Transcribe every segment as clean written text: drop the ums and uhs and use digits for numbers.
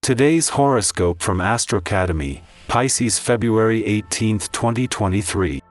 Today's horoscope from Astrocademy, Pisces February 18, 2023.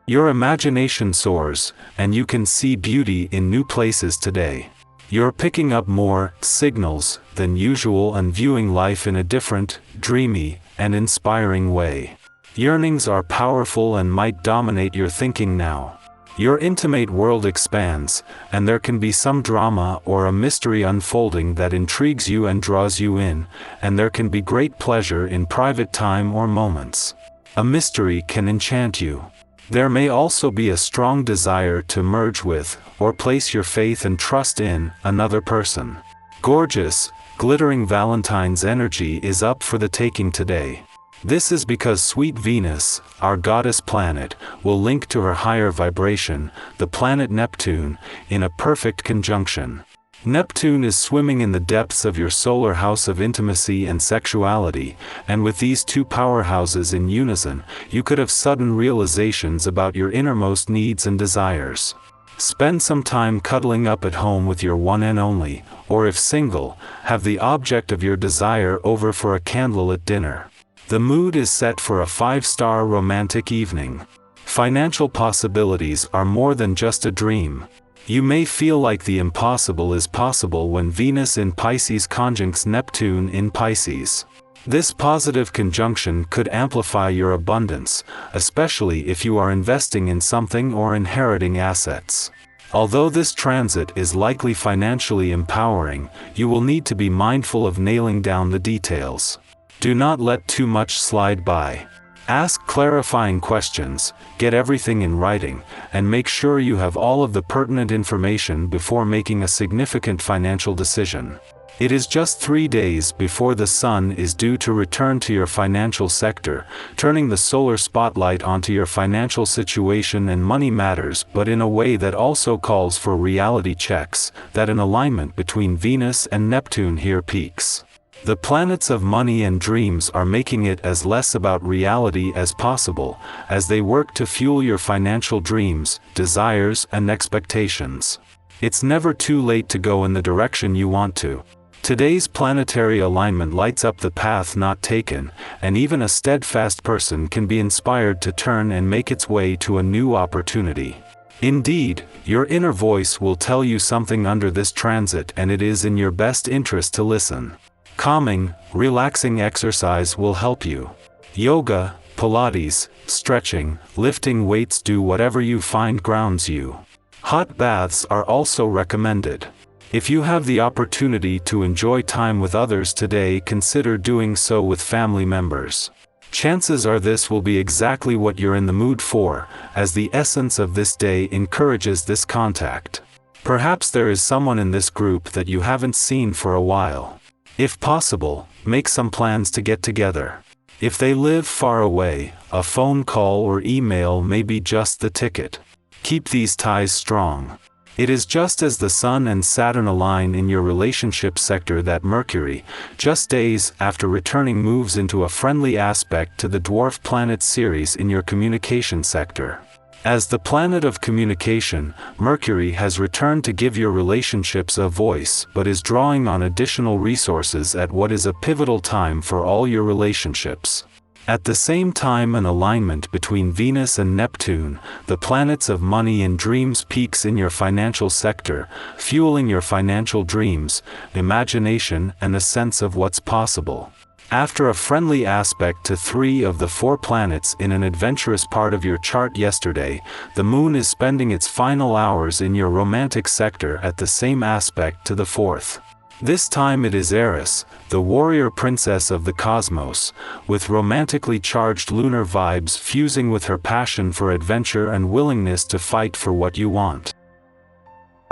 Your imagination soars, and you can see beauty in new places today. You're picking up more signals than usual and viewing life in a different, dreamy, and inspiring way. Yearnings are powerful and might dominate your thinking now. Your intimate world expands, and there can be some drama or a mystery unfolding that intrigues you and draws you in, and there can be great pleasure in private time or moments. A mystery can enchant you. There may also be a strong desire to merge with, or place your faith and trust in, another person. Gorgeous, glittering Valentine's energy is up for the taking today. This is because sweet Venus, our goddess planet, will link to her higher vibration, the planet Neptune, in a perfect conjunction. Neptune is swimming in the depths of your solar house of intimacy and sexuality, and with these two powerhouses in unison, you could have sudden realizations about your innermost needs and desires. Spend some time cuddling up at home with your one and only, or if single, have the object of your desire over for a candlelit dinner. The mood is set for a 5-star romantic evening. Financial possibilities are more than just a dream. You may feel like the impossible is possible when Venus in Pisces conjuncts Neptune in Pisces. This positive conjunction could amplify your abundance, especially if you are investing in something or inheriting assets. Although this transit is likely financially empowering, you will need to be mindful of nailing down the details. Do not let too much slide by. Ask clarifying questions, get everything in writing, and make sure you have all of the pertinent information before making a significant financial decision. It is just 3 days before the sun is due to return to your financial sector, turning the solar spotlight onto your financial situation and money matters, but in a way that also calls for reality checks, that an alignment between Venus and Neptune here peaks. The planets of money and dreams are making it as less about reality as possible, as they work to fuel your financial dreams, desires, and expectations. It's never too late to go in the direction you want to. Today's planetary alignment lights up the path not taken, and even a steadfast person can be inspired to turn and make its way to a new opportunity. Indeed, your inner voice will tell you something under this transit, and it is in your best interest to listen. Calming, relaxing exercise will help you. Yoga, Pilates, stretching, lifting weights, do whatever you find grounds you. Hot baths are also recommended. If you have the opportunity to enjoy time with others today, consider doing so with family members. Chances are this will be exactly what you're in the mood for, as the essence of this day encourages this contact. Perhaps there is someone in this group that you haven't seen for a while. If possible, make some plans to get together. If they live far away, a phone call or email may be just the ticket. Keep these ties strong. It is just as the Sun and Saturn align in your relationship sector that Mercury, just days after returning, moves into a friendly aspect to the dwarf planet Ceres in your communication sector. As the planet of communication, Mercury has returned to give your relationships a voice, but is drawing on additional resources at what is a pivotal time for all your relationships. At the same time, an alignment between Venus and Neptune, the planets of money and dreams, peaks in your financial sector, fueling your financial dreams, imagination, and a sense of what's possible. After a friendly aspect to 3 of the 4 planets in an adventurous part of your chart yesterday, the moon is spending its final hours in your romantic sector at the same aspect to the 4th. This time it is Eris, the warrior princess of the cosmos, with romantically charged lunar vibes fusing with her passion for adventure and willingness to fight for what you want.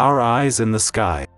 Our eyes in the sky.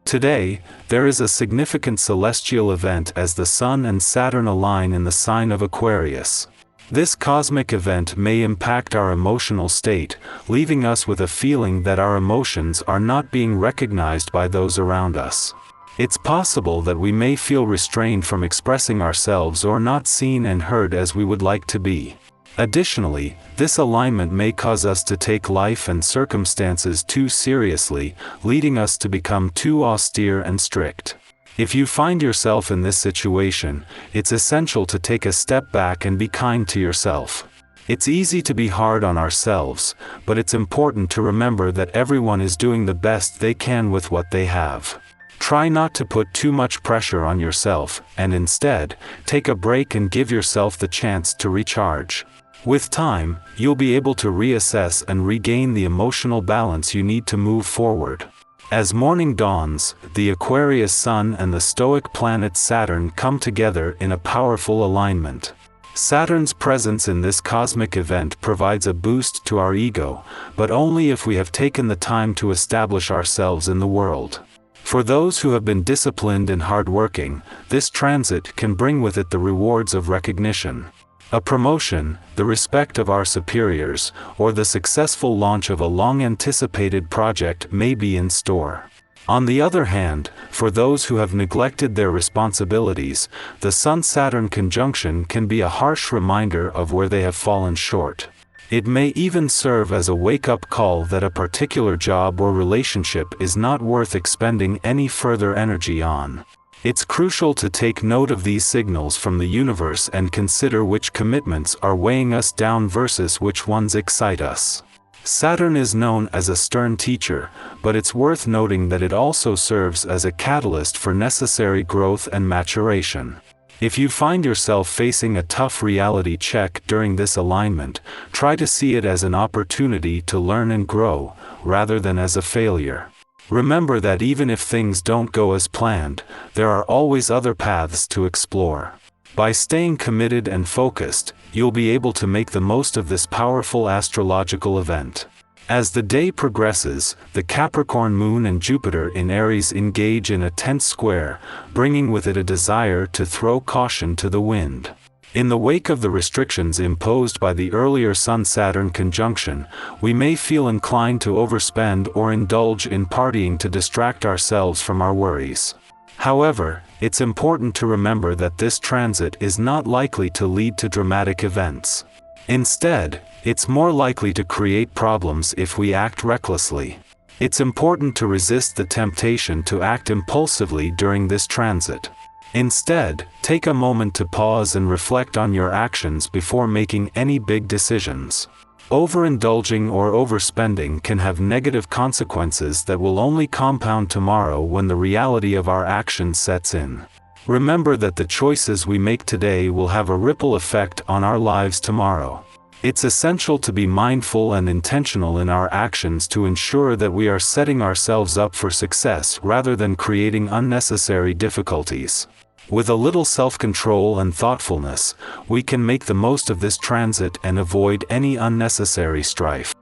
Today, there is a significant celestial event as the Sun and Saturn align in the sign of Aquarius. This cosmic event may impact our emotional state, leaving us with a feeling that our emotions are not being recognized by those around us. It's possible that we may feel restrained from expressing ourselves or not seen and heard as we would like to be. Additionally, this alignment may cause us to take life and circumstances too seriously, leading us to become too austere and strict. If you find yourself in this situation, it's essential to take a step back and be kind to yourself. It's easy to be hard on ourselves, but it's important to remember that everyone is doing the best they can with what they have. Try not to put too much pressure on yourself, and instead, take a break and give yourself the chance to recharge. With time, you'll be able to reassess and regain the emotional balance you need to move forward. As morning dawns, the Aquarius Sun and the Stoic planet Saturn come together in a powerful alignment. Saturn's presence in this cosmic event provides a boost to our ego, but only if we have taken the time to establish ourselves in the world. For those who have been disciplined and hardworking, this transit can bring with it the rewards of recognition. A promotion, the respect of our superiors, or the successful launch of a long-anticipated project may be in store. On the other hand, for those who have neglected their responsibilities, the Sun-Saturn conjunction can be a harsh reminder of where they have fallen short. It may even serve as a wake-up call that a particular job or relationship is not worth expending any further energy on. It's crucial to take note of these signals from the universe and consider which commitments are weighing us down versus which ones excite us. Saturn is known as a stern teacher, but it's worth noting that it also serves as a catalyst for necessary growth and maturation. If you find yourself facing a tough reality check during this alignment, try to see it as an opportunity to learn and grow, rather than as a failure. Remember that even if things don't go as planned, there are always other paths to explore. By staying committed and focused, you'll be able to make the most of this powerful astrological event. As the day progresses, the Capricorn Moon and Jupiter in Aries engage in a tense square, bringing with it a desire to throw caution to the wind. In the wake of the restrictions imposed by the earlier Sun-Saturn conjunction, we may feel inclined to overspend or indulge in partying to distract ourselves from our worries. However, it's important to remember that this transit is not likely to lead to dramatic events. Instead, it's more likely to create problems if we act recklessly. It's important to resist the temptation to act impulsively during this transit. Instead, take a moment to pause and reflect on your actions before making any big decisions. Overindulging or overspending can have negative consequences that will only compound tomorrow when the reality of our actions sets in. Remember that the choices we make today will have a ripple effect on our lives tomorrow. It's essential to be mindful and intentional in our actions to ensure that we are setting ourselves up for success rather than creating unnecessary difficulties. With a little self-control and thoughtfulness, we can make the most of this transit and avoid any unnecessary strife.